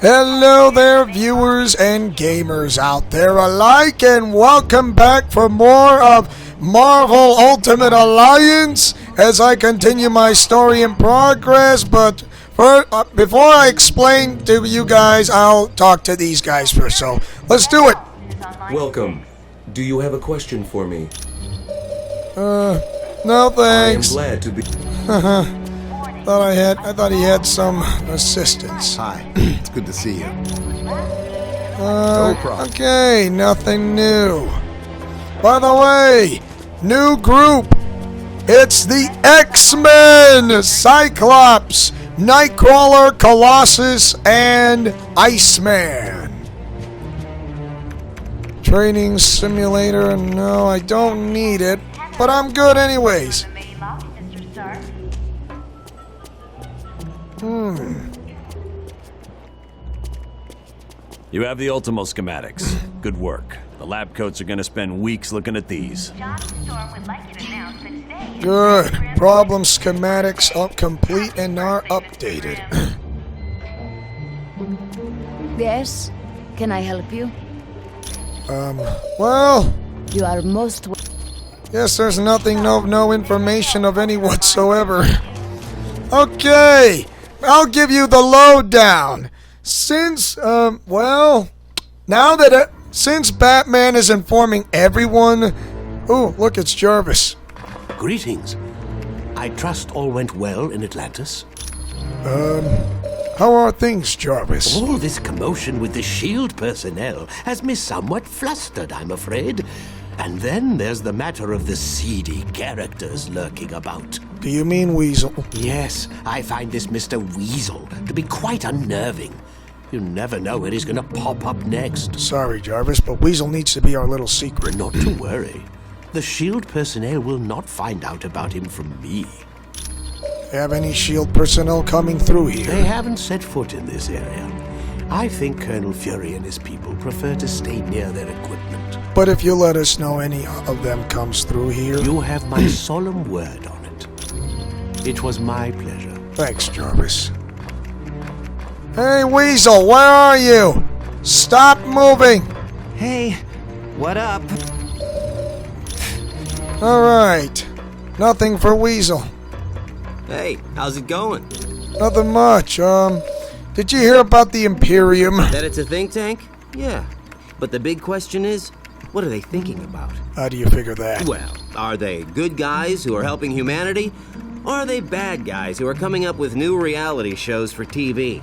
Hello there, viewers and gamers out there alike, and welcome back for more of Marvel Ultimate Alliance as I continue my story in progress. But before I explain to you guys, I'll talk to these guys first. So let's do it. Welcome. Do you have a question for me? No thanks. I am glad to be. I thought he had some assistance. Hi, it's good to see you. No problem. Okay, nothing new. By the way, new group. It's the X-Men! Cyclops, Nightcrawler, Colossus, and Iceman. Training simulator, no, I don't need it, but I'm good anyways. You have the Ultimo schematics. Good work. The lab coats are gonna spend weeks looking at these. Good. Problem schematics up complete and are updated. Yes? Can I help you? Well, You are most yes, there's nothing, no information of any whatsoever. Okay, I'll give you the lowdown. Since, since Batman is informing everyone... Ooh, look, it's Jarvis. Greetings. I trust all went well in Atlantis. How are things, Jarvis? All this commotion with the S.H.I.E.L.D. personnel has me somewhat flustered, I'm afraid. And then there's the matter of the seedy characters lurking about. Do you mean Weasel? Yes, I find this Mr. Weasel to be quite unnerving. You never know where he's gonna pop up next. Sorry, Jarvis, but Weasel needs to be our little secret. Not to worry. The S.H.I.E.L.D. personnel will not find out about him from me. Have any S.H.I.E.L.D. personnel coming through here? They haven't set foot in this area. I think Colonel Fury and his people prefer to stay near their equipment. But if you let us know any of them comes through here... You have my solemn word on it. It was my pleasure. Thanks, Jarvis. Hey, Weasel, where are you? Stop moving! Hey, what up? Alright. Nothing for Weasel. Hey, how's it going? Nothing much. Did you hear about the Imperium? That it's a think tank? Yeah. But the big question is, what are they thinking about? How do you figure that? Well, are they good guys who are helping humanity? Or are they bad guys who are coming up with new reality shows for TV?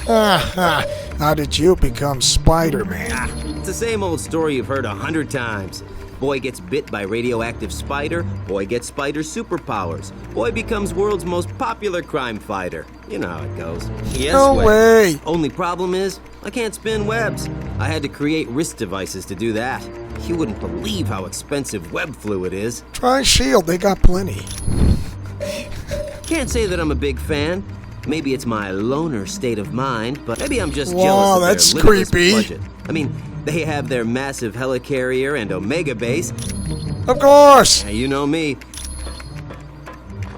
How did you become Spider-Man? It's the same old story you've heard 100 times. Boy gets bit by radioactive spider, boy gets spider superpowers. Boy becomes world's most popular crime fighter. You know how it goes. Yes, No way! Only problem is, I can't spin webs. I had to create wrist devices to do that. You wouldn't believe how expensive web fluid is. Try S.H.I.E.L.D., they got plenty. Can't say that I'm a big fan. Maybe it's my loner state of mind, but maybe I'm just Wow, jealous of that's their limitless creepy. budget. I mean, they have their massive helicarrier and Omega base. Of course! Now, you know me.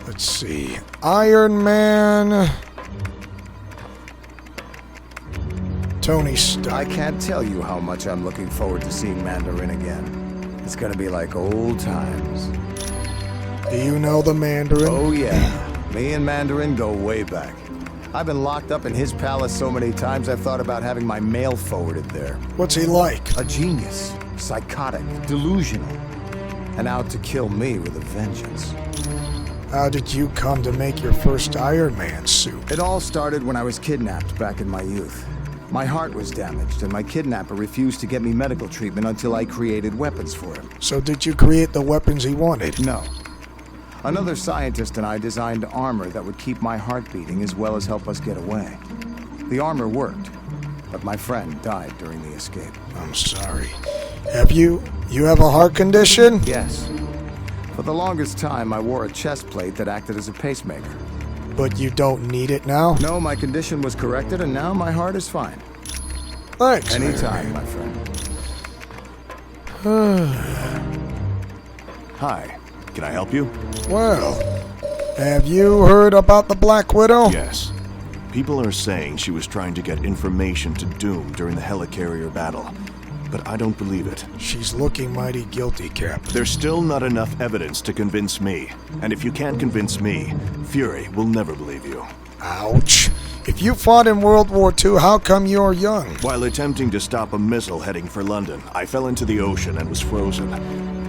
Let's see. Iron Man... Tony Stark. I can't tell you how much I'm looking forward to seeing Mandarin again. It's gonna be like old times. Do you know the Mandarin? Oh yeah, me and Mandarin go way back. I've been locked up in his palace so many times I've thought about having my mail forwarded there. What's he like? A genius, psychotic, delusional, and out to kill me with a vengeance. How did you come to make your first Iron Man suit? It all started when I was kidnapped back in my youth. My heart was damaged, and my kidnapper refused to get me medical treatment until I created weapons for him. So did you create the weapons he wanted? No. Another scientist and I designed armor that would keep my heart beating as well as help us get away. The armor worked, but my friend died during the escape. I'm sorry. You have a heart condition? Yes. For the longest time, I wore a chest plate that acted as a pacemaker. But you don't need it now? No, my condition was corrected, and now my heart is fine. Thanks. Anytime, my friend. Hi. Can I help you? Well, have you heard about the Black Widow? Yes. People are saying she was trying to get information to Doom during the helicarrier battle, but I don't believe it. She's looking mighty guilty, Cap. There's still not enough evidence to convince me, and if you can't convince me, Fury will never believe you. Ouch. If you fought in World War II, how come you're young? While attempting to stop a missile heading for London, I fell into the ocean and was frozen.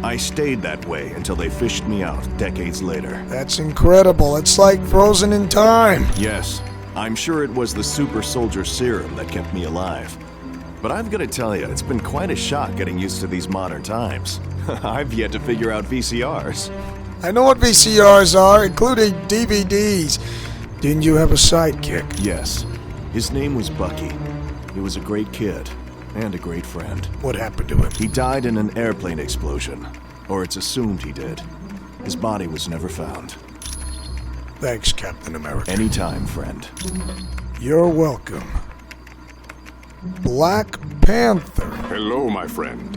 I stayed that way until they fished me out decades later. That's incredible. It's like frozen in time. Yes, I'm sure it was the super soldier serum that kept me alive. But I've got to tell you, it's been quite a shock getting used to these modern times. I've yet to figure out VCRs. I know what VCRs are, including DVDs. Didn't you have a sidekick? Yes. His name was Bucky. He was a great kid, and a great friend. What happened to him? He died in an airplane explosion. Or it's assumed he did. His body was never found. Thanks, Captain America. Anytime, friend. You're welcome. Black Panther. Hello, my friend.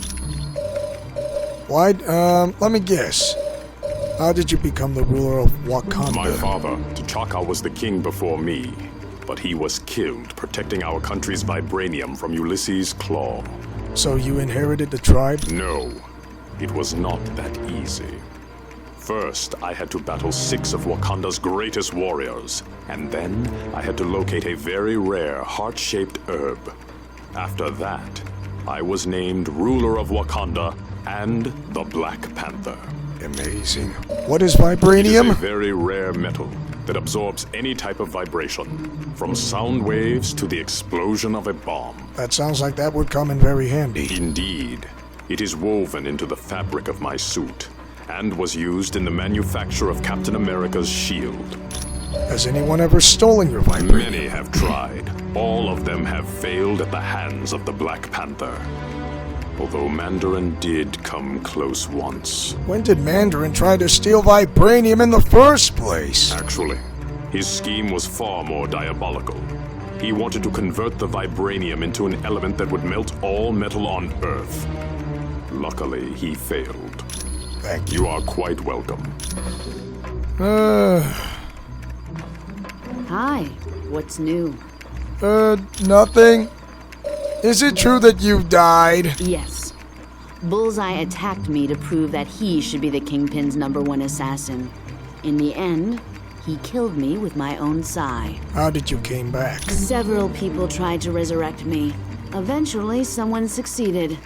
Why, let me guess. How did you become the ruler of Wakanda? My father, T'Chaka, was the king before me, but he was killed protecting our country's vibranium from Ulysses' claw. So you inherited the tribe? No, it was not that easy. First, I had to battle 6 of Wakanda's greatest warriors, and then I had to locate a very rare heart-shaped herb. After that, I was named ruler of Wakanda and the Black Panther. Amazing. What is It is vibranium? a very rare metal that absorbs any type of vibration, from sound waves to the explosion of a bomb. That sounds like that would come in very handy. Indeed, it is woven into the fabric of my suit, and was used in the manufacture of Captain America's shield. Has anyone ever stolen your vibranium? Many have tried. All of them have failed at the hands of the Black Panther. Although Mandarin did come close once. When did Mandarin try to steal vibranium in the first place? Actually, his scheme was far more diabolical. He wanted to convert the vibranium into an element that would melt all metal on Earth. Luckily, he failed. Thank you. You are quite welcome. Hi, what's new? Nothing. Is it true that you died? Yes. Bullseye attacked me to prove that he should be the Kingpin's #1 assassin. In the end, he killed me with my own sai. How did you came back? Several people tried to resurrect me. Eventually, someone succeeded.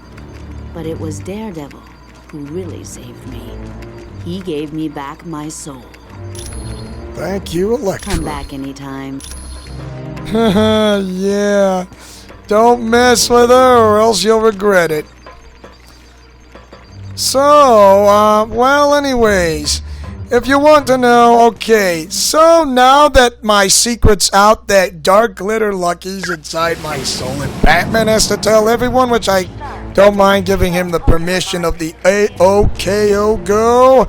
But it was Daredevil who really saved me. He gave me back my soul. Thank you, Elektra. Come back anytime. Yeah. Don't mess with her or else you'll regret it. So, well, anyways, if you want to know, okay, so now that my secret's out, that dark glitter lucky's inside my soul, and Batman has to tell everyone, which I don't mind giving him the permission of the AOKO Go.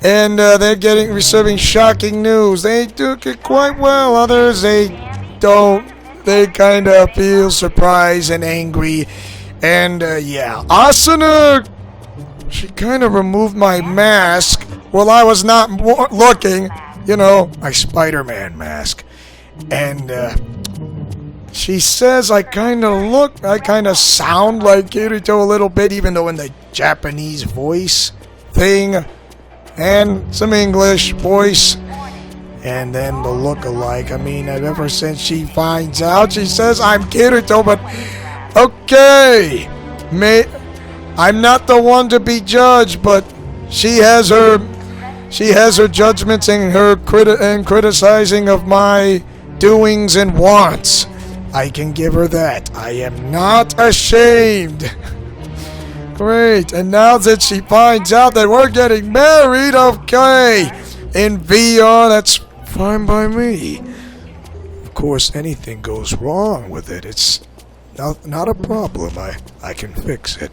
And they're receiving shocking news. They took it quite well. Others, they don't. They kind of feel surprised and angry. And, yeah. Asuna, she kind of removed my mask while I was not looking. You know, my Spider-Man mask. And, she says I kind of sound like Kirito a little bit, even though in the Japanese voice thing. And some English voice. And then the look-alike. I mean, ever since she finds out, she says I'm Kirito, but okay. I'm not the one to be judged, but she has her judgments and her criticizing of my doings and wants. I can give her that. I am not ashamed. Great, and now that she finds out that we're getting married, okay, in VR, that's fine by me. Of course, anything goes wrong with it, it's not a problem. I can fix it.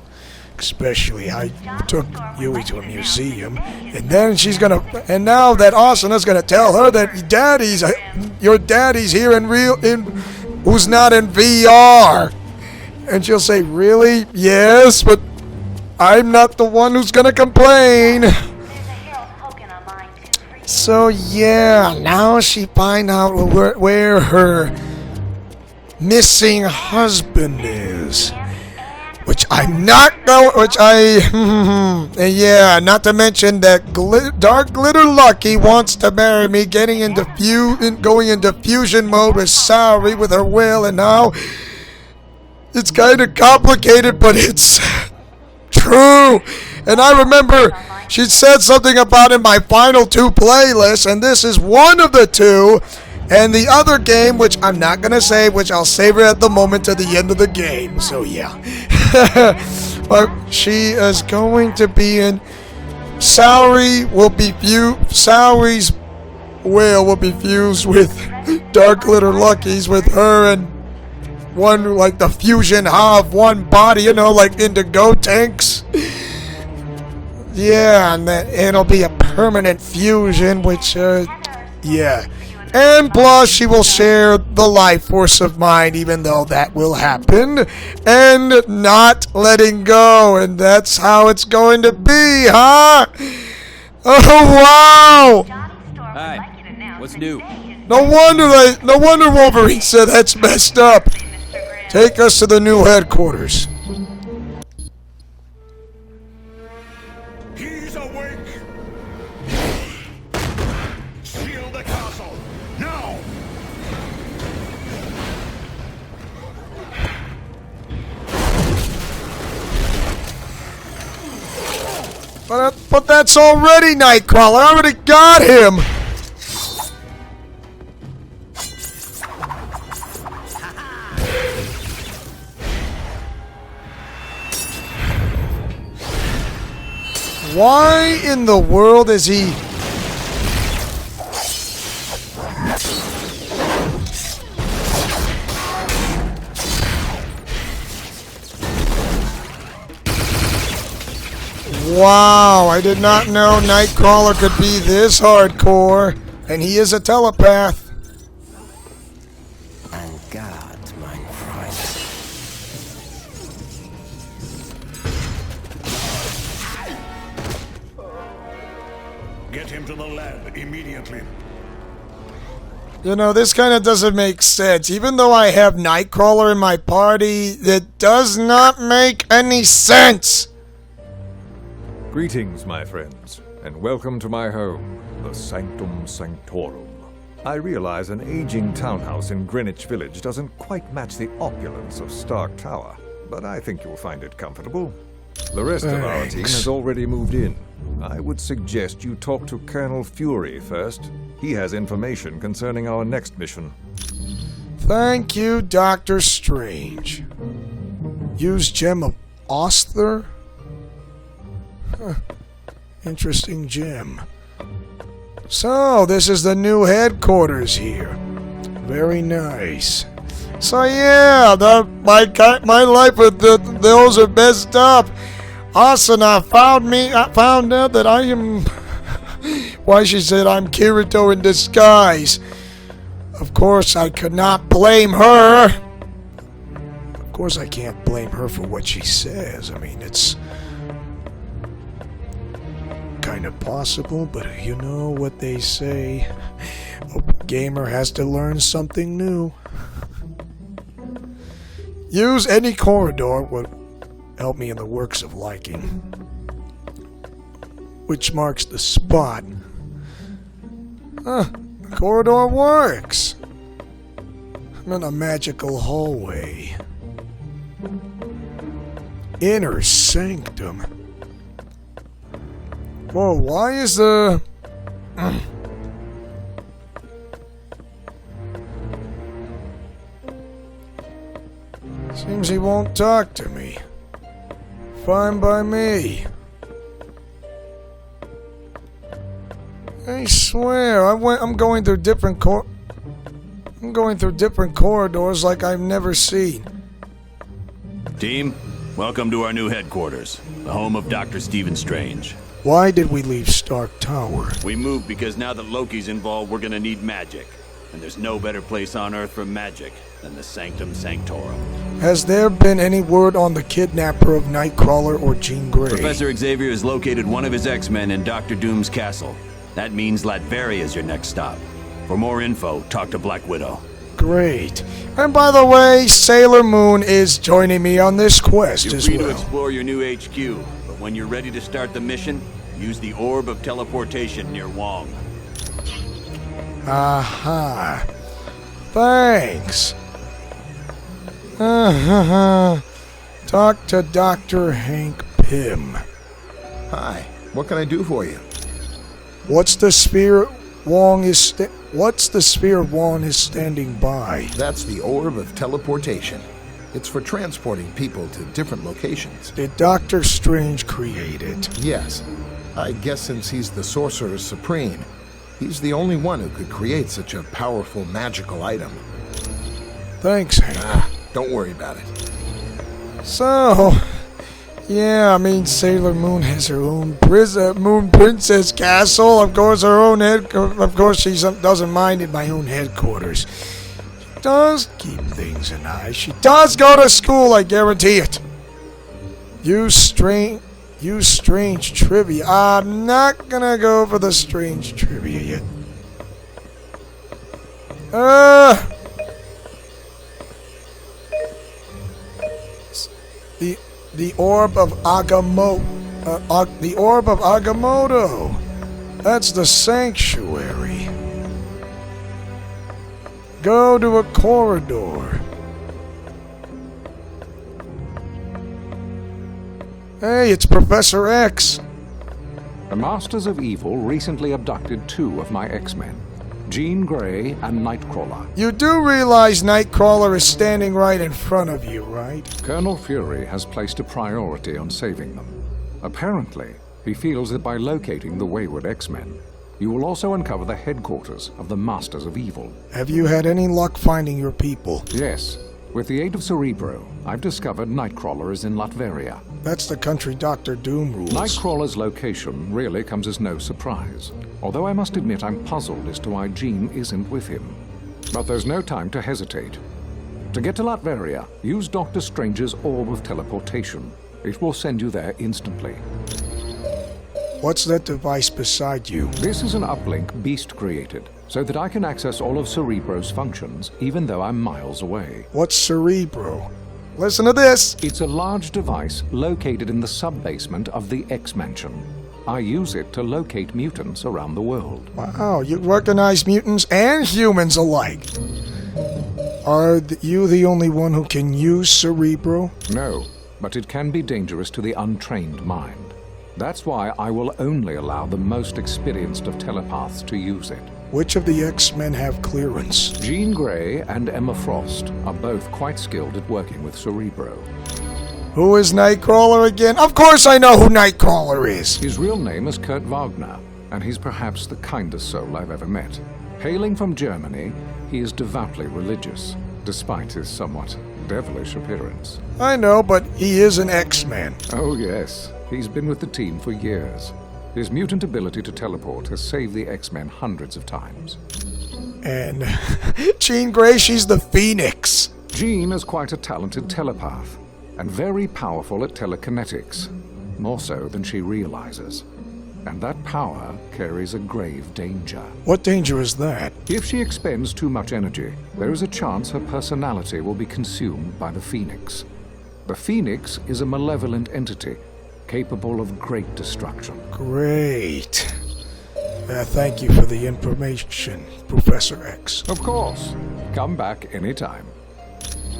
Especially, I took Yui to a museum, and then and now that Asuna's gonna tell her that your daddy's here who's not in VR. And she'll say, really? Yes, but I'm not the one who's gonna complain. So yeah, now she find out where her missing husband is. Which I'm not going, yeah, not to mention that Dark Glitter Lucky wants to marry me, going into fusion mode with Saori with her will, and now it's kind of complicated, but it's true. And I remember she said something about in my final 2 playlists, and this is one of the 2. And the other game, which I'm not going to say, which I'll save it at the moment to the end of the game. So, yeah. But she is going to be in... Saori's will be fused with Dark Glitter Lucky's, with her and one, like the fusion of one body, you know, like Indigo tanks. Yeah, and then it'll be a permanent fusion, which, yeah. And plus, she will share the life force of mine, even though that will happen. And not letting go. And that's how it's going to be, huh? Oh, wow! Hi. What's new? No wonder Wolverine said that's messed up. Take us to the new headquarters. He's awake! Seal the castle! Now! But that's already Nightcrawler. I already got him. Why in the world is he... Wow, I did not know Nightcrawler could be this hardcore. And he is a telepath. On guard, my friend. Get him to the lab immediately. You know, this kind of doesn't make sense. Even though I have Nightcrawler in my party, it does not make any sense. Greetings, my friends, and welcome to my home, the Sanctum Sanctorum. I realize an aging townhouse in Greenwich Village doesn't quite match the opulence of Stark Tower, but I think you'll find it comfortable. The rest of our team has already moved in. I would suggest you talk to Colonel Fury first. He has information concerning our next mission. Thank you, Doctor Strange. Use Gem of Osther? Huh. Interesting gem. So, this is the new headquarters here. Very nice. So yeah, my life with those are messed up. Asuna found out that I am... Why she said I'm Kirito in disguise. Of course, I could not blame her. Of course, I can't blame her for what she says. I mean, it's kind of possible, but you know what they say. A gamer has to learn something new. Use any corridor would help me in the works of liking, which marks the spot. The corridor works. I'm in a magical hallway. Inner sanctum. Whoa, why is the... Seems he won't talk to me. Fine by me. I swear, I'm going through different corridors like I've never seen. Team, welcome to our new headquarters, the home of Dr. Stephen Strange. Why did we leave Stark Tower? We moved because now that Loki's involved, we're gonna need magic. And there's no better place on Earth for magic than the Sanctum Sanctorum. Has there been any word on the kidnapper of Nightcrawler or Jean Grey? Professor Xavier has located one of his X-Men in Dr. Doom's castle. That means Latveria is your next stop. For more info, talk to Black Widow. Great. And by the way, Sailor Moon is joining me on this quest You're as free to well. explore your new HQ, but when you're ready to start the mission, use the Orb of Teleportation near Wong. Aha. Thanks. Talk to Dr. Hank Pym. Hi, what can I do for you? What's the spear Wong is standing by? That's the Orb of Teleportation. It's for transporting people to different locations. Did Doctor Strange create it? Yes. I guess since he's the Sorcerer Supreme, he's the only one who could create such a powerful magical item. Thanks, Hank. Don't worry about it. So, yeah, I mean, Sailor Moon has her own Moon Princess Castle. Of course, her own Of course, she doesn't mind at my own headquarters. She does keep things in eye. She does go to school, I guarantee it. Use strange trivia. I'm not gonna go for the strange trivia yet. The Orb of Agamotto. The Orb of Agamotto. That's the sanctuary. Go to a corridor. Hey, it's Professor X. The Masters of Evil recently abducted 2 of my X-Men, Jean Grey and Nightcrawler. You do realize Nightcrawler is standing right in front of you, right? Colonel Fury has placed a priority on saving them. Apparently, he feels that by locating the wayward X-Men, you will also uncover the headquarters of the Masters of Evil. Have you had any luck finding your people? Yes. With the aid of Cerebro, I've discovered Nightcrawler is in Latveria. That's the country Dr. Doom rules. Nightcrawler's location really comes as no surprise, although I must admit I'm puzzled as to why Jean isn't with him. But there's no time to hesitate. To get to Latveria, use Doctor Strange's Orb of Teleportation. It will send you there instantly. What's that device beside you? This is an uplink Beast created, so that I can access all of Cerebro's functions, even though I'm miles away. What's Cerebro? Listen to this! It's a large device located in the sub-basement of the X-Mansion. I use it to locate mutants around the world. Wow, you recognize mutants and humans alike. Are you the only one who can use Cerebro? No, but it can be dangerous to the untrained mind. That's why I will only allow the most experienced of telepaths to use it. Which of the X-Men have clearance? Jean Grey and Emma Frost are both quite skilled at working with Cerebro. Who is Nightcrawler again? Of course I know who Nightcrawler is! His real name is Kurt Wagner, and he's perhaps the kindest soul I've ever met. Hailing from Germany, he is devoutly religious, despite his somewhat devilish appearance. I know, but he is an X-Man. Oh yes, he's been with the team for years. His mutant ability to teleport has saved the X-Men hundreds of times. And Jean Grey, she's the Phoenix. Jean is quite a talented telepath, and very powerful at telekinetics, more so than she realizes. And that power carries a grave danger. What danger is that? If she expends too much energy, there is a chance her personality will be consumed by the Phoenix. The Phoenix is a malevolent entity, capable of great destruction. Great. Thank you for the information, Professor X. Of course. Come back anytime.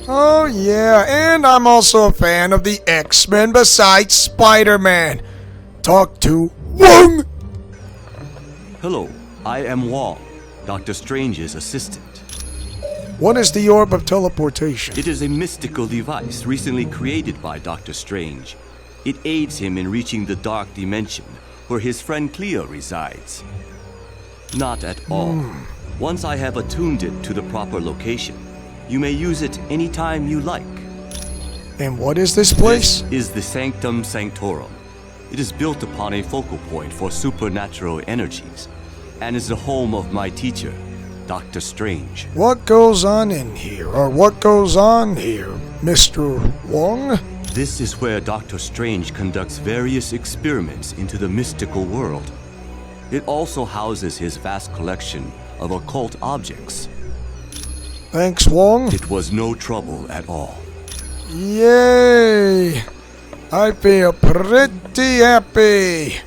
Oh yeah, and I'm also a fan of the X-Men besides Spider-Man. Talk to Wong! Hello, I am Wong, Doctor Strange's assistant. What is the Orb of Teleportation? It is a mystical device recently created by Doctor Strange. It aids him in reaching the Dark Dimension, where his friend Cleo resides. Not at all. Once I have attuned it to the proper location, you may use it anytime you like. And what is this place? This is the Sanctum Sanctorum. It is built upon a focal point for supernatural energies, and is the home of my teacher, Doctor Strange. What goes on in here, or what goes on here, Mr. Wong? This is where Doctor Strange conducts various experiments into the mystical world. It also houses his vast collection of occult objects. Thanks, Wong. It was no trouble at all. Yay! I feel pretty happy.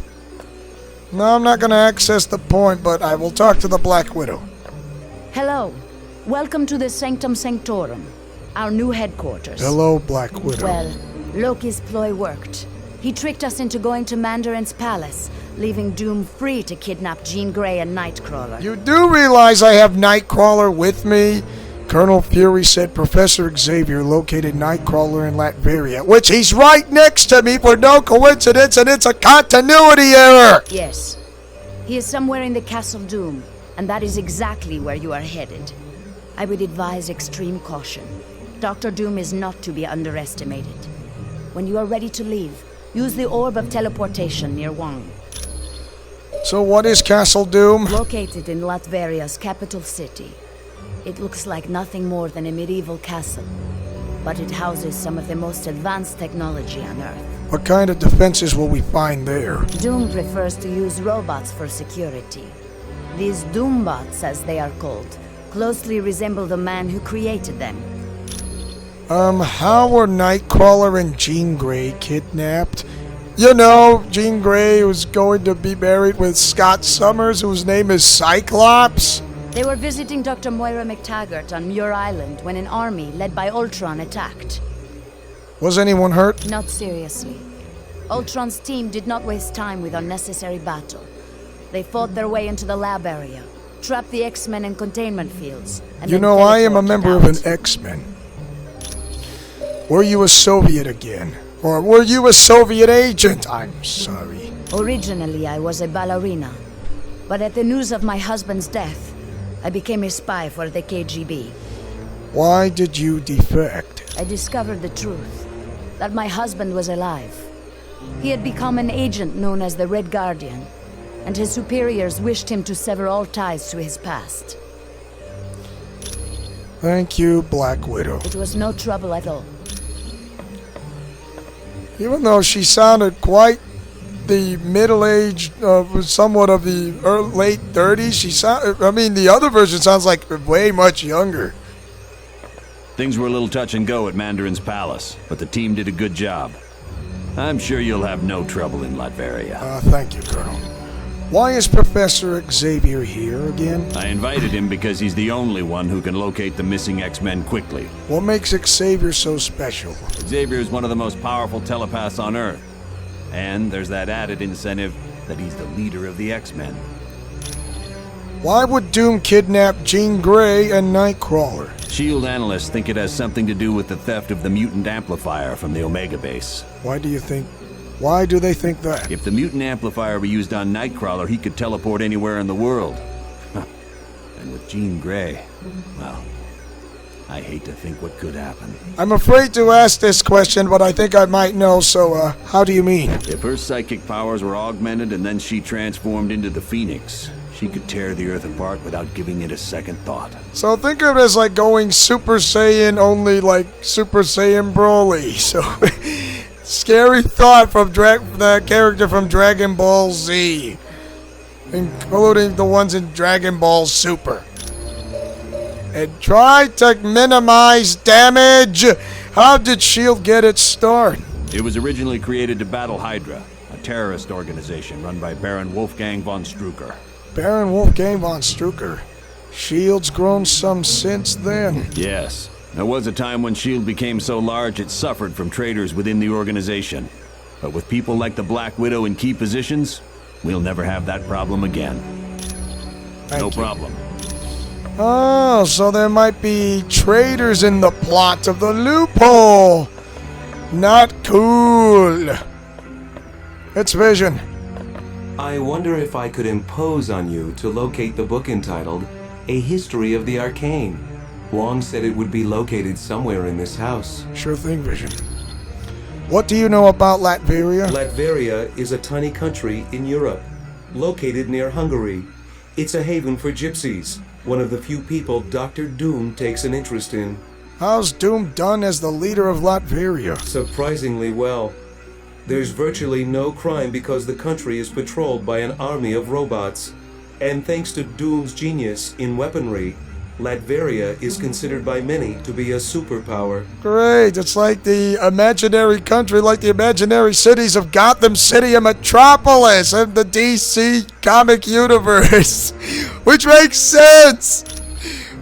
No, I'm not going to access the point, but I will talk to the Black Widow. Hello. Welcome to the Sanctum Sanctorum, our new headquarters. Hello, Black Widow. Well, Loki's ploy worked. He tricked us into going to Mandarin's palace, leaving Doom free to kidnap Jean Grey and Nightcrawler. You do realize I have Nightcrawler with me? Colonel Fury said Professor Xavier located Nightcrawler in Latveria, which he's right next to me for no coincidence, and it's a continuity error! Yes. He is somewhere in the Castle Doom, and that is exactly where you are headed. I would advise extreme caution. Dr. Doom is not to be underestimated. When you are ready to leave, use the Orb of Teleportation near Wang. So what is Castle Doom? Located in Latveria's capital city. It looks like nothing more than a medieval castle, but it houses some of the most advanced technology on Earth. What kind of defenses will we find there? Doom prefers to use robots for security. These Doombots, as they are called, closely resemble the man who created them. How were Nightcrawler and Jean Grey kidnapped? You know, Jean Grey was going to be married with Scott Summers, whose name is Cyclops. They were visiting Dr. Moira McTaggart on Muir Island when an army led by Ultron attacked. Was anyone hurt? Not seriously. Ultron's team did not waste time with unnecessary battle. They fought their way into the lab area, trapped the X-Men in containment fields, and you know, I am a member of an X-Men. Were you a Soviet again? Or were you a Soviet agent? I'm sorry. Originally, I was a ballerina. But at the news of my husband's death, I became a spy for the KGB. Why did you defect? I discovered the truth, that my husband was alive. He had become an agent known as the Red Guardian, and his superiors wished him to sever all ties to his past. Thank you, Black Widow. It was no trouble at all. Even though she sounded quite the middle-aged, somewhat of the late 30s, the other version sounds like way much younger. Things were a little touch and go at Mandarin's palace, but the team did a good job. I'm sure you'll have no trouble in Latveria. Thank you, Colonel. Why is Professor Xavier here again? I invited him because he's the only one who can locate the missing X-Men quickly. What makes Xavier so special? Xavier is one of the most powerful telepaths on Earth. And there's that added incentive that he's the leader of the X-Men. Why would Doom kidnap Jean Grey and Nightcrawler? S.H.I.E.L.D. analysts think it has something to do with the theft of the mutant amplifier from the Omega base. Why do they think that? If the mutant amplifier were used on Nightcrawler, he could teleport anywhere in the world. And with Jean Grey, well, I hate to think what could happen. I'm afraid to ask this question, but I think I might know, so, how do you mean? If her psychic powers were augmented and then she transformed into the Phoenix, she could tear the Earth apart without giving it a second thought. So think of it as like going Super Saiyan, only like Super Saiyan Broly. So, scary thought from that character from Dragon Ball Z, including the ones in Dragon Ball Super. And try to minimize damage. How did S.H.I.E.L.D. get its start? It was originally created to battle Hydra, a terrorist organization run by Baron Wolfgang von Strucker. Baron Wolfgang von Strucker. S.H.I.E.L.D's grown some since then. Yes. There was a time when S.H.I.E.L.D. became so large it suffered from traitors within the organization. But with people like the Black Widow in key positions, we'll never have that problem again. No problem. Oh, so there might be traitors in the plot of the loophole. Not cool. It's Vision. I wonder if I could impose on you to locate the book entitled A History of the Arcane. Wong said it would be located somewhere in this house. Sure thing, Vision. What do you know about Latveria? Latveria is a tiny country in Europe, located near Hungary. It's a haven for gypsies, one of the few people Dr. Doom takes an interest in. How's Doom done as the leader of Latveria? Surprisingly well. There's virtually no crime because the country is patrolled by an army of robots. And thanks to Doom's genius in weaponry, Latveria is considered by many to be a superpower. Great, it's like the imaginary country, like the imaginary cities of Gotham City and Metropolis and the DC comic universe, which makes sense.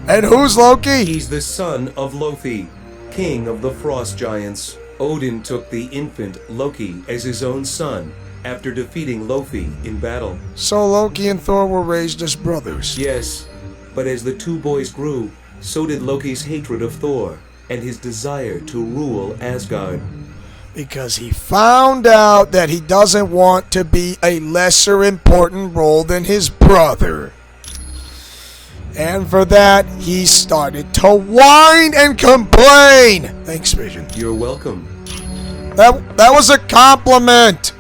And who's Loki? He's the son of Loki, king of the Frost Giants. Odin took the infant Loki as his own son after defeating Loki in battle. So Loki and Thor were raised as brothers. Yes, but as the two boys grew, so did Loki's hatred of Thor and his desire to rule Asgard. Because he found out that he doesn't want to be a lesser important role than his brother. And for that, he started to whine and complain. Thanks, Vision. You're welcome. That was a compliment.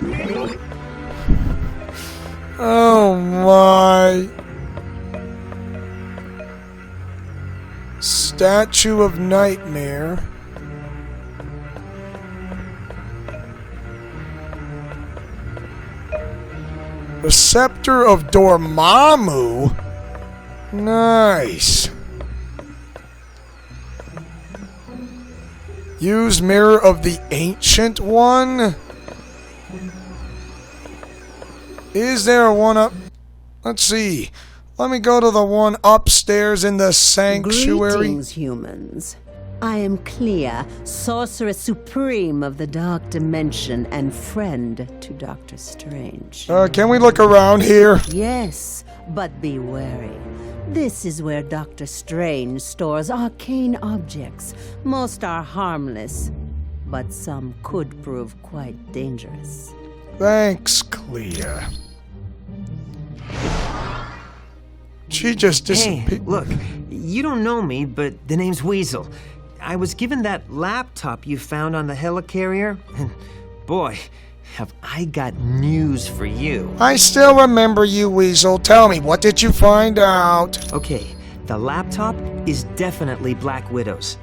Oh my. Statue of Nightmare. The Scepter of Dormammu. Nice. Use Mirror of the Ancient One. Is there a one up? Let's see. Let me go to the one upstairs in the sanctuary. Greetings, humans. I am Clea, Sorceress Supreme of the Dark Dimension and friend to Doctor Strange. Can we look around here? Yes, but be wary. This is where Doctor Strange stores arcane objects. Most are harmless, but some could prove quite dangerous. Thanks, Clea. She just disappeared. Hey, look, you don't know me, but the name's Weasel. I was given that laptop you found on the helicarrier, and boy, have I got news for you. I still remember you, Weasel. Tell me, what did you find out? Okay, the laptop is definitely Black Widow's,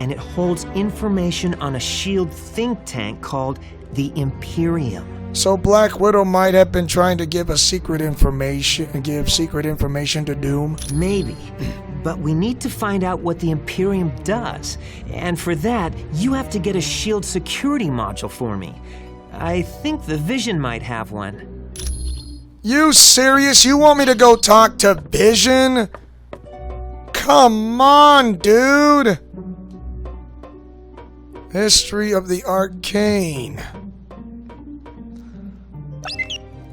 and it holds information on a S.H.I.E.L.D. think tank called the Imperium. So Black Widow might have been trying to give secret information to Doom? Maybe. But we need to find out what the Imperium does. And for that, you have to get a S.H.I.E.L.D. security module for me. I think the Vision might have one. You serious? You want me to go talk to Vision? Come on, dude! History of the Arcane.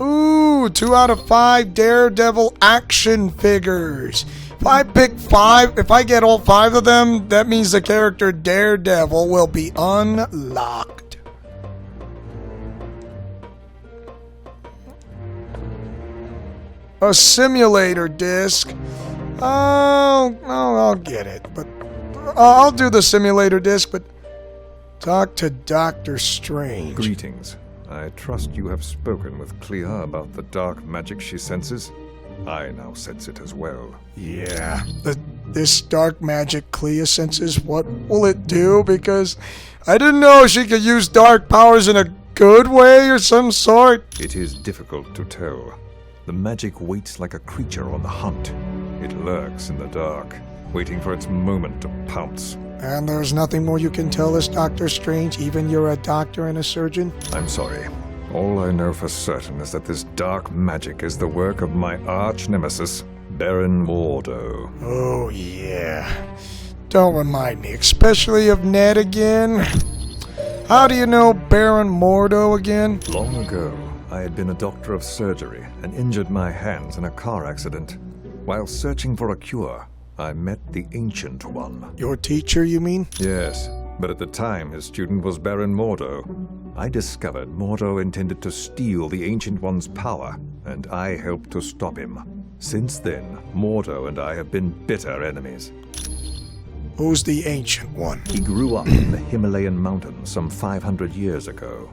Ooh, 2 out of 5 Daredevil action figures. If I pick 5, if I get all 5 of them, that means the character Daredevil will be unlocked. A simulator disc. Oh, I'll get it, but I'll do the simulator disc, but talk to Doctor Strange. Greetings. I trust you have spoken with Clea about the dark magic she senses. I now sense it as well. Yeah, this dark magic Clea senses, what will it do? Because I didn't know she could use dark powers in a good way or some sort. It is difficult to tell. The magic waits like a creature on the hunt. It lurks in the dark, waiting for its moment to pounce. And there's nothing more you can tell us, Doctor Strange, even you're a doctor and a surgeon? I'm sorry. All I know for certain is that this dark magic is the work of my arch-nemesis, Baron Mordo. Oh, yeah. Don't remind me, especially of Ned again. How do you know Baron Mordo again? Long ago, I had been a doctor of surgery and injured my hands in a car accident. While searching for a cure, I met the Ancient One. Your teacher, you mean? Yes, but at the time his student was Baron Mordo. I discovered Mordo intended to steal the Ancient One's power, and I helped to stop him. Since then, Mordo and I have been bitter enemies. Who's the Ancient One? He grew up in the Himalayan mountains some 500 years ago.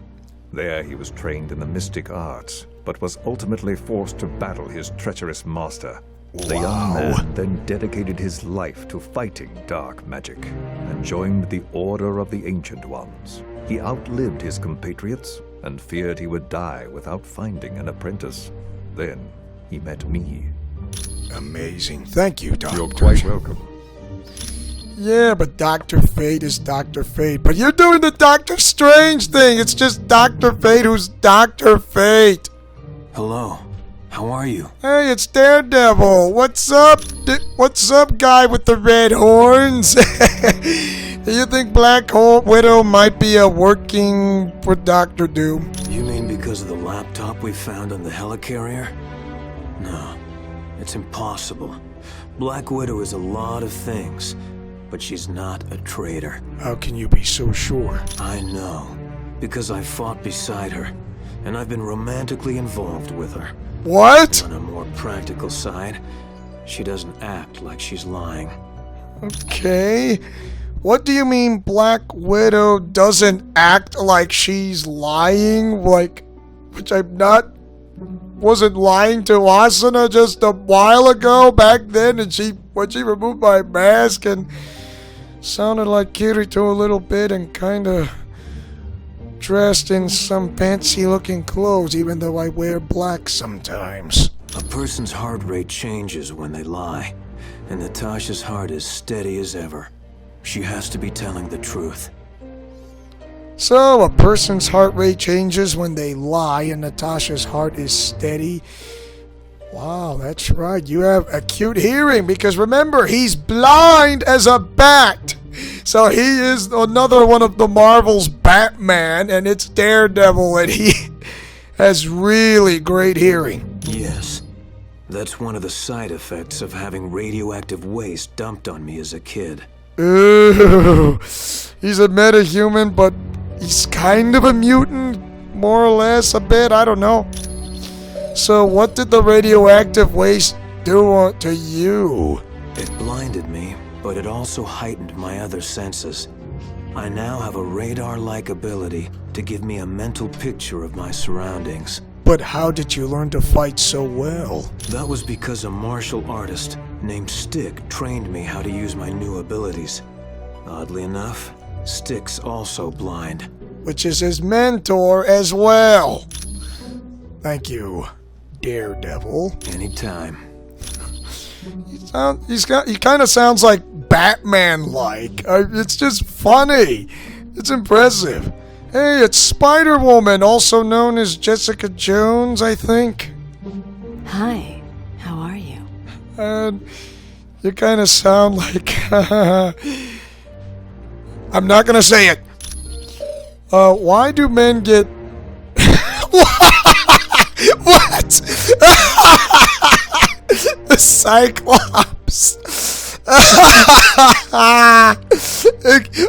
There he was trained in the mystic arts, but was ultimately forced to battle his treacherous master. The young man then dedicated his life to fighting dark magic and joined the Order of the Ancient Ones. He outlived his compatriots and feared he would die without finding an apprentice. Then he met me. Amazing. Thank you, Doctor. You're quite welcome. Yeah, but Dr. Fate is Dr. Fate. But you're doing the Doctor Strange thing. It's just Dr. Fate who's Dr. Fate. Hello. How are you? Hey, it's Daredevil. What's up? What's up, guy with the red horns? Do you think Black Widow might be working for Doctor Doom? You mean because of the laptop we found on the helicarrier? No, it's impossible. Black Widow is a lot of things, but she's not a traitor. How can you be so sure? I know, because I fought beside her, and I've been romantically involved with her. What? On a more practical side, she doesn't act like she's lying. Okay. What do you mean Black Widow doesn't act like she's lying? Like, which wasn't lying to Asuna just a while ago back then, and when she removed my mask and sounded like Kirito a little bit and kinda dressed in some fancy looking clothes, even though I wear black sometimes. A person's heart rate changes when they lie, and Natasha's heart is steady as ever. She has to be telling the truth. So, a person's heart rate changes when they lie, and Natasha's heart is steady. Wow, that's right. You have acute hearing, because remember, he's blind as a bat. So he is another one of the Marvel's Batman, and it's Daredevil, and he has really great hearing. Yes. That's one of the side effects of having radioactive waste dumped on me as a kid. Ooh, he's a metahuman, but he's kind of a mutant, more or less, a bit, I don't know. So what did the radioactive waste do to you? It blinded me, but it also heightened my other senses. I now have a radar-like ability to give me a mental picture of my surroundings. But how did you learn to fight so well? That was because a martial artist named Stick trained me how to use my new abilities. Oddly enough, Stick's also blind. Which is his mentor as well. Thank you, Daredevil. Anytime. He kind of sounds like Batman-like. It's just funny. It's impressive. Hey, it's Spider-Woman, also known as Jessica Jones, I think. Hi, how are you? You kind of sound like... I'm not gonna say it. Why do men get... What? The Cyclops.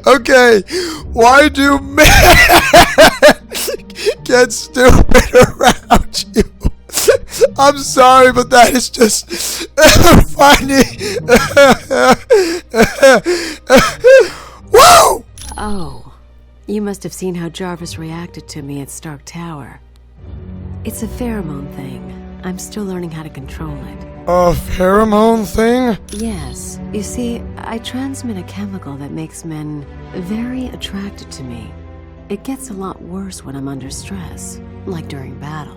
Okay, why do men get stupid around you? I'm sorry, but that is just funny. Whoa! Oh, you must have seen how Jarvis reacted to me at Stark Tower. It's a pheromone thing. I'm still learning how to control it. A pheromone thing? Yes. You see, I transmit a chemical that makes men very attracted to me. It gets a lot worse when I'm under stress, like during battle.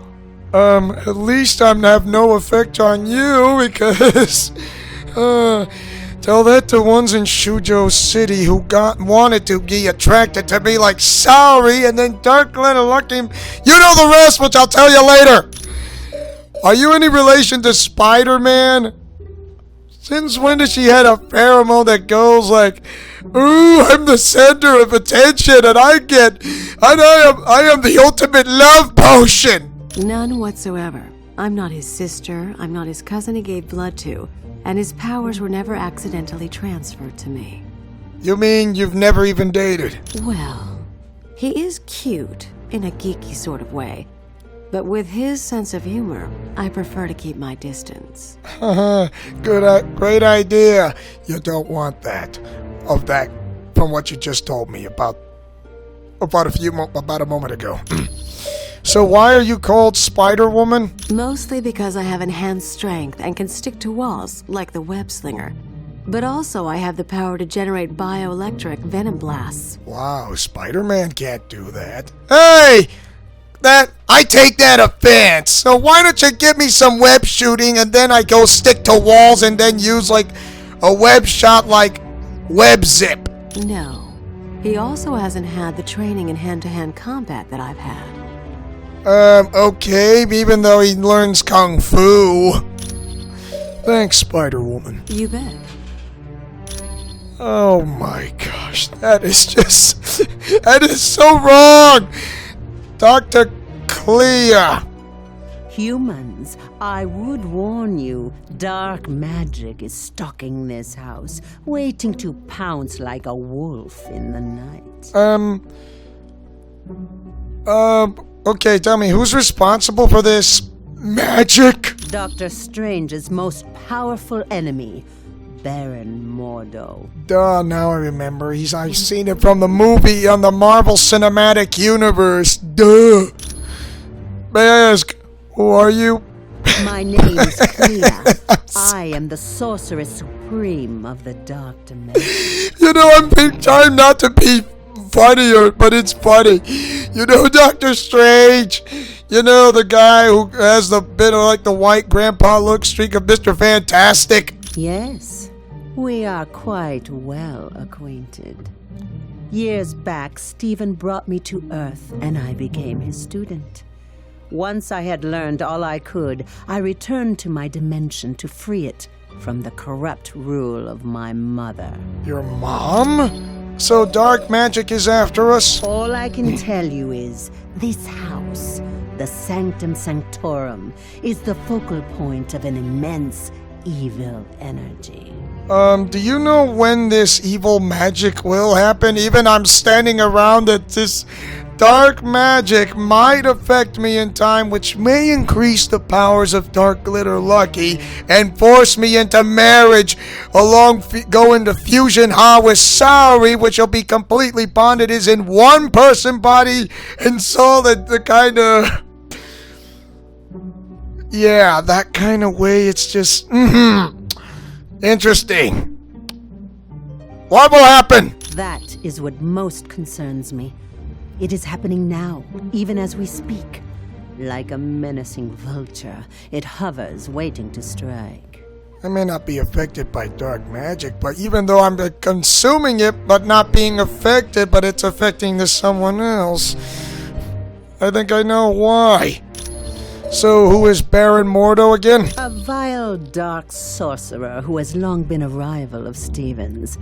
At least I'm have no effect on you, because... tell that to ones in Shujo City who wanted to be attracted to me like Saori, and then Darkling and Lucky. You know the rest, which I'll tell you later. Are you any relation to Spider-Man? Since when does she have a pheromone that goes like, ooh, I'm the center of attention, and I am the ultimate love potion? None whatsoever. I'm not his sister, I'm not his cousin he gave blood to, and his powers were never accidentally transferred to me. You mean you've never even dated? Well, he is cute, in a geeky sort of way. But with his sense of humor, I prefer to keep my distance. Great idea. You don't want that. From what you just told me about a moment ago. So why are you called Spider-Woman? Mostly because I have enhanced strength and can stick to walls, like the web slinger. But also I have the power to generate bioelectric venom blasts. Wow, Spider-Man can't do that. Hey! I take that offense. So why don't you give me some web shooting and then I go stick to walls and then use like a web shot like Web Zip? No. He also hasn't had the training in hand-to-hand combat that I've had. Okay, even though he learns Kung Fu. Thanks, Spider-Woman. You bet. Oh my gosh, that is so wrong! Dr. Clea! Humans, I would warn you, dark magic is stalking this house, waiting to pounce like a wolf in the night. Okay, tell me, who's responsible for this magic? Dr. Strange's most powerful enemy, Baron Mordo. Duh, now I remember. I've seen it from the movie on the Marvel Cinematic Universe. Duh. May I ask, who are you? My name is Clea. I am the Sorceress Supreme of the Dark Dimension. You know, I'm trying not to be funnier, but it's funny. You know Doctor Strange? You know the guy who has the bit of like the white grandpa look streak of Mr. Fantastic? Yes, we are quite well acquainted. Years back, Stephen brought me to Earth, and I became his student. Once I had learned all I could, I returned to my dimension to free it from the corrupt rule of my mother. Your mom? So dark magic is after us? All I can tell you is, this house, the Sanctum Sanctorum, is the focal point of an immense evil energy. Do you know when this evil magic will happen? Even I'm standing around it, this dark magic might affect me in time, which may increase the powers of Dark Glitter Lucky and force me into marriage, go into fusion ha with Saori, which will be completely bonded as in one person body and soul, the kind of... Yeah, that kind of way. It's just interesting. What will happen? That is what most concerns me. It is happening now, even as we speak. Like a menacing vulture, it hovers, waiting to strike. I may not be affected by dark magic, but even though I'm consuming it, but not being affected, but it's affecting someone else, I think I know why. So, who is Baron Mordo again? A vile, dark sorcerer who has long been a rival of Stephen's.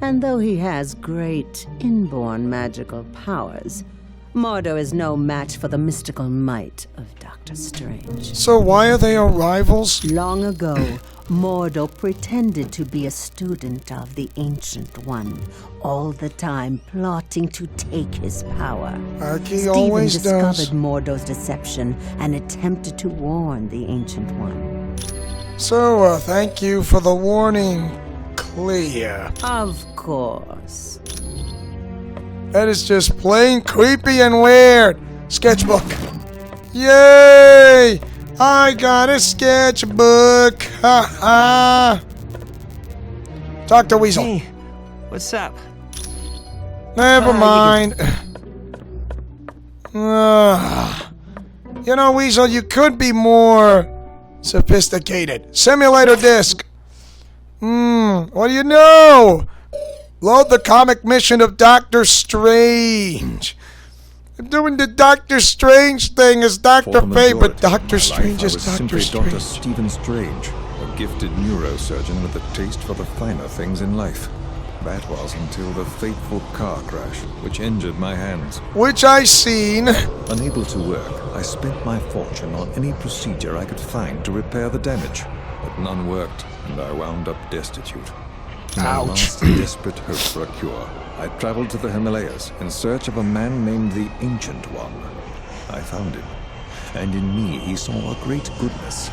And though he has great inborn magical powers, Mordo is no match for the mystical might of Dr. Strange. So why are they rivals? Long ago, Mordo pretended to be a student of the Ancient One, all the time plotting to take his power. Like he Stephen always discovered does. Mordo's deception and attempted to warn the Ancient One. So, thank you for the warning, Clea. Of course. That is just plain creepy and weird. Sketchbook. Yay! I got a sketchbook. Ha ha. Dr. Weasel. Hey, what's up? Never mind. You know, Weasel, you could be more sophisticated. Simulator disc. What do you know? Load the comic mission of Doctor Strange. I'm doing the Doctor Strange thing as Dr. Fate, but Doctor Strange is Doctor Strange. Dr. Stephen Strange, a gifted neurosurgeon with a taste for the finer things in life. That was until the fateful car crash, which injured my hands. Which I seen. Unable to work, I spent my fortune on any procedure I could find to repair the damage, but none worked, and I wound up destitute. In my last desperate hope for a cure, I traveled to the Himalayas in search of a man named the Ancient One. I found him, and in me he saw a great goodness.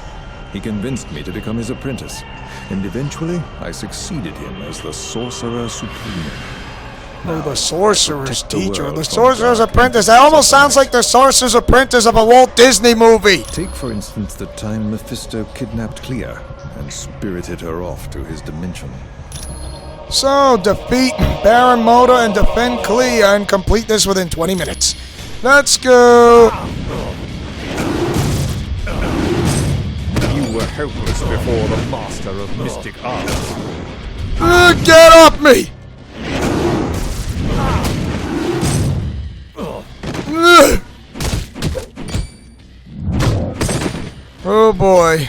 He convinced me to become his apprentice, and eventually I succeeded him as the Sorcerer Supreme. Oh, the Sorcerer's Teacher, the Sorcerer's Apprentice. That almost sounds like the Sorcerer's Apprentice of a Walt Disney movie. Take, for instance, the time Mephisto kidnapped Clea and spirited her off to his dimension. So, defeat Baron Mordo and defend Clea and complete this within 20 minutes. Let's go. You were helpless before the master of mystic arts. Get off me! Oh boy.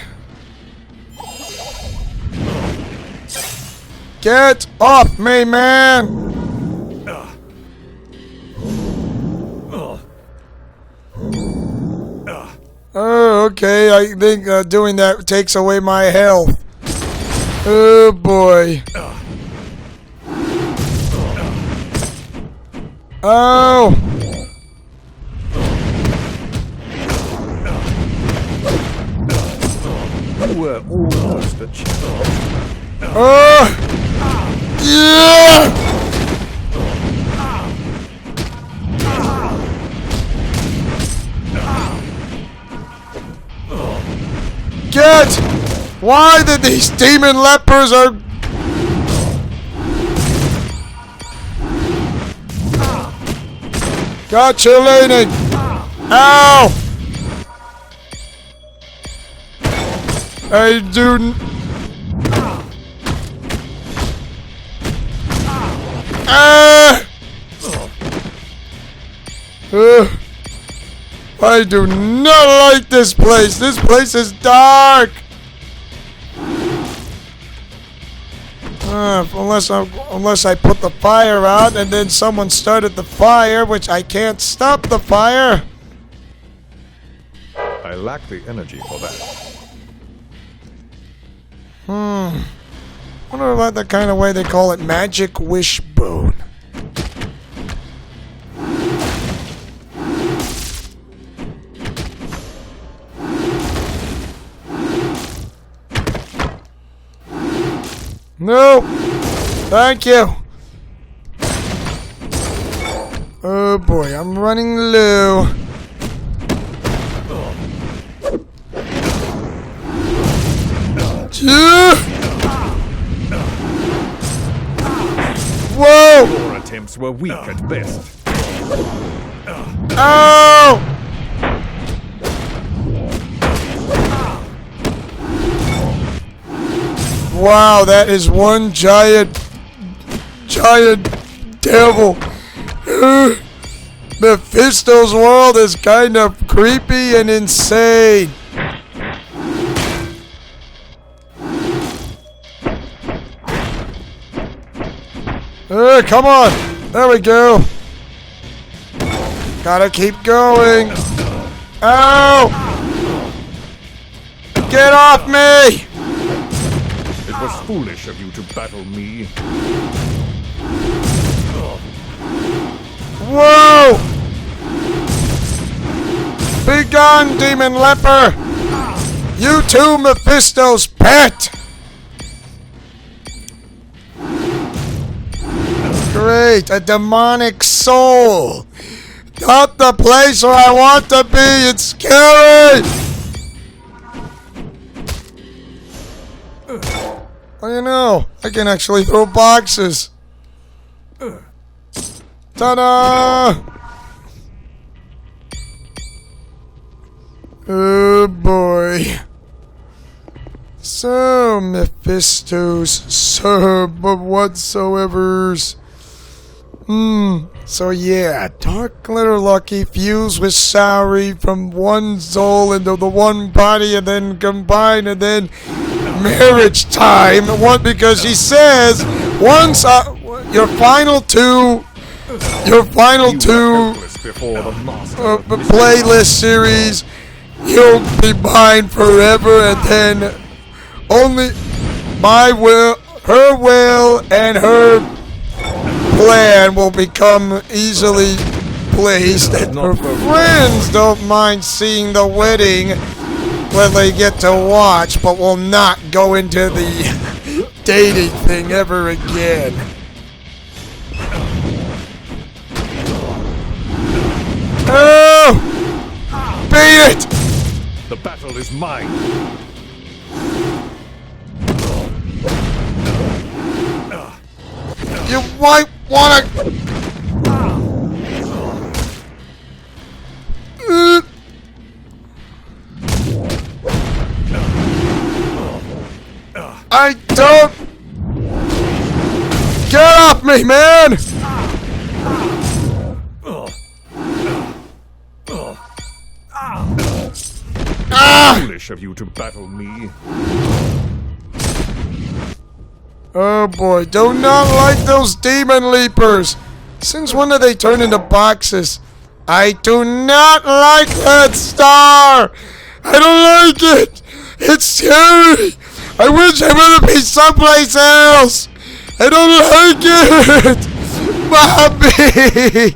Get off me, man! Oh, okay. I think doing that takes away my health. Oh boy. Oh! You were almost a champion. Oh! Yeah! Get! Why did these demon lepers are... Gotcha, Laning! Ow! I do... I do not like this place. This place is dark. Unless I put the fire out and then someone started the fire, which I can't stop the fire. I lack the energy for that. Wonder about the kind of way they call it magic wishbone. No! Thank you! Oh boy, I'm running low. Whoa! Your attempts were weak at best. Ow! Wow, that is one giant devil. Mephisto's world is kind of creepy and insane. Come on! There we go! Gotta keep going! Ow! Get off me! It was foolish of you to battle me. Whoa! Be gone, demon leper! You too, Mephisto's pet! Great, a demonic soul! Not the place where I want to be, it's scary! Well, you know, I can actually throw boxes. Ta-da! Oh boy. So, Mephisto's sub of whatsoevers. So yeah, Dark Glitter Lucky fused with Saori from one soul into the one body and then combined and then marriage time. One, because she says once your final two playlist series, you'll be mine forever, and then only my will, her will, and her plan will become easily placed, and her friends don't mind seeing the wedding when they get to watch, but will not go into the dating thing ever again. Oh! Beat it! The battle is mine. You might wanna... I don't... Get off me, man! Foolish of you to battle me. Oh boy, do not like those demon leapers. Since when do they turn into boxes? I do not like that star. I don't like it. It's scary. I wish I would be someplace else. I don't like it. Bobby.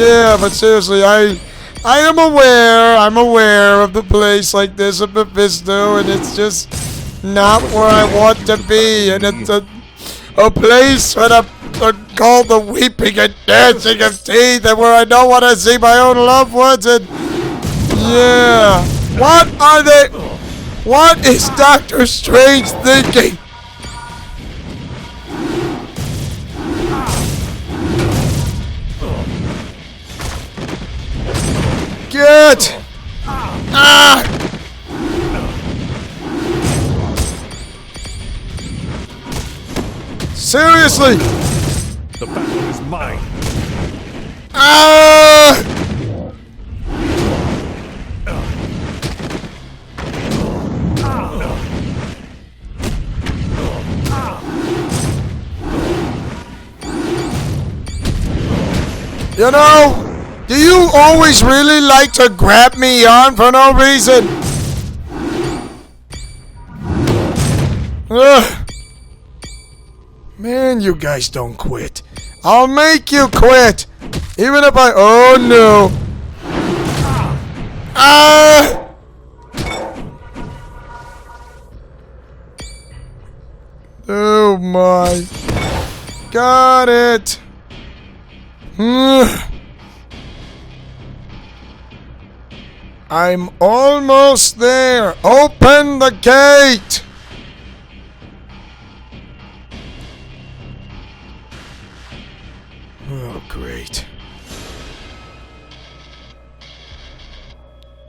Yeah, but seriously, I'm aware of the place like this at Mephisto, and it's just not where I want to be, and it's a place called the Weeping and Dancing of Teeth, and where I don't want to see my own loved ones, and yeah. What is Doctor Strange thinking? Get! Seriously! The battle is mine. You know, do you always really like to grab me on for no reason? Ugh. Man, you guys don't quit. I'll make you quit. Even if I... Oh, no. Oh, my. Got it. I'm almost there. Open the gate. Oh, great.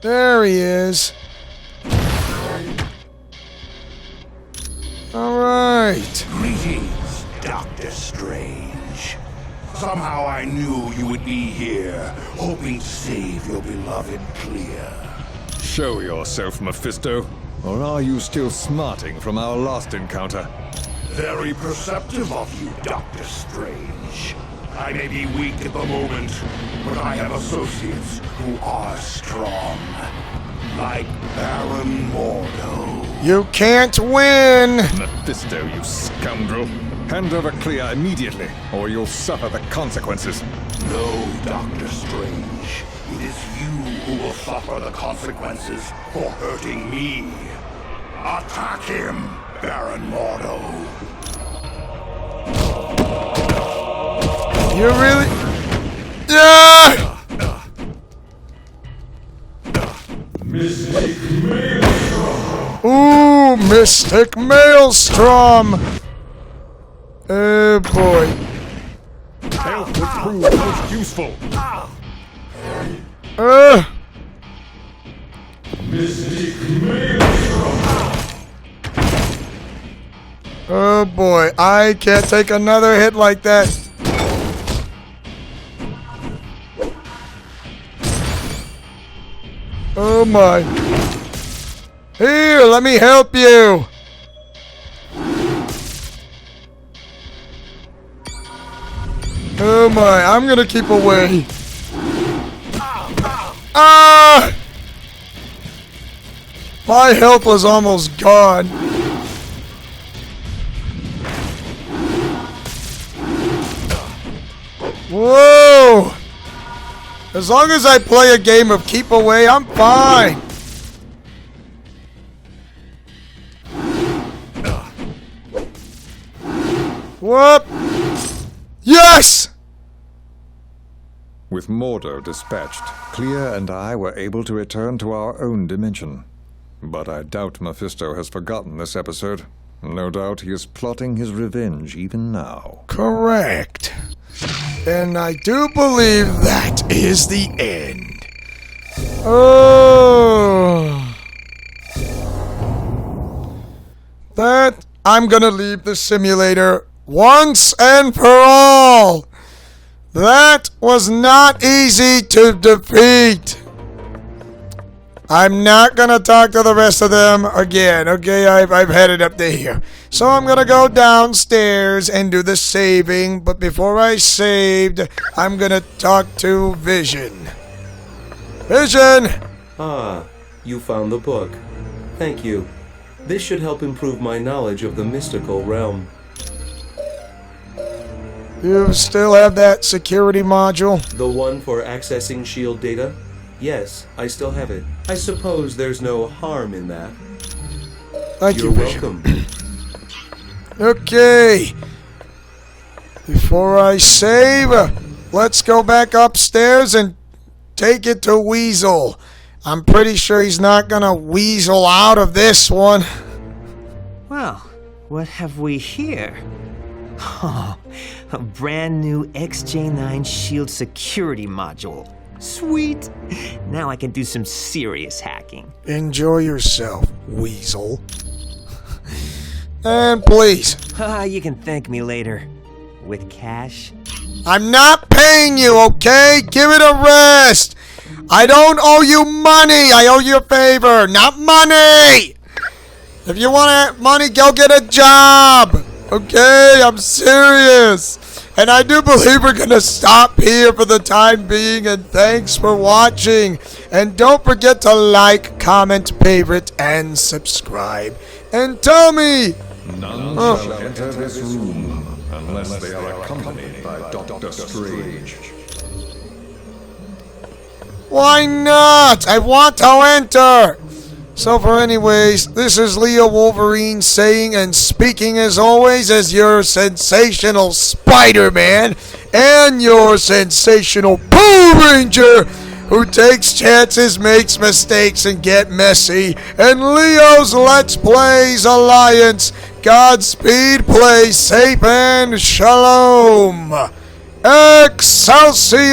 There he is. All right. Greetings, Doctor Strange. Somehow I knew you would be here, hoping to save your beloved Clea. Show yourself, Mephisto. Or are you still smarting from our last encounter? Very perceptive of you, Doctor Strange. I may be weak at the moment, but I have associates who are strong. Like Baron Mordo. You can't win! Mephisto, you scoundrel. Hand over Clea immediately, or you'll suffer the consequences. No, Doctor Strange. It is you who will suffer the consequences for hurting me. Attack him, Baron Mordo. You really... Yeah! Mystic Maelstrom! Ooh, Mystic Maelstrom! Oh boy. Health would prove most useful. Mystic Maelstrom! Oh boy, I can't take another hit like that. Oh my. Here, let me help you. Oh my, I'm gonna keep away. Ah! My health was almost gone. Whoa! As long as I play a game of keep away, I'm fine. Whoop! Yes! With Mordo dispatched, Clea and I were able to return to our own dimension. But I doubt Mephisto has forgotten this episode. No doubt he is plotting his revenge even now. Correct. And I do believe that is the end. Oh. that I'm gonna leave the simulator once and for all. That was not easy to defeat. I'm not gonna talk to the rest of them again, okay? I've had it up to here. So I'm gonna go downstairs and do the saving, but before I saved, I'm gonna talk to Vision. Vision! Ah, you found the book. Thank you. This should help improve my knowledge of the mystical realm. You still have that security module? The one for accessing S.H.I.E.L.D. data? Yes, I still have it. I suppose there's no harm in that. Thank you, You're Vision. welcome. Okay. Before I save, let's go back upstairs and take it to Weasel. I'm pretty sure he's not gonna weasel out of this one. Well, what have we here? Oh, a brand new XJ9 S.H.I.E.L.D. security module. Sweet! Now I can do some serious hacking. Enjoy yourself, Weasel. And please. You can thank me later. With cash? I'm not paying you, okay? Give it a rest. I don't owe you money. I owe you a favor, not money. If you want money, go get a job. Okay, I'm serious. And I do believe we're going to stop here for the time being. And thanks for watching. And don't forget to like, comment, favorite, and subscribe. And tell me. None shall enter this room unless they are accompanied by Doctor Strange. Why not? I want to enter. So for anyways, this is Leo Wolverine saying and speaking as always as your sensational Spider-Man and your sensational Power Ranger who takes chances, makes mistakes, and get messy. And Leo's Let's Plays Alliance. Godspeed, play safe, and shalom. Excelsior!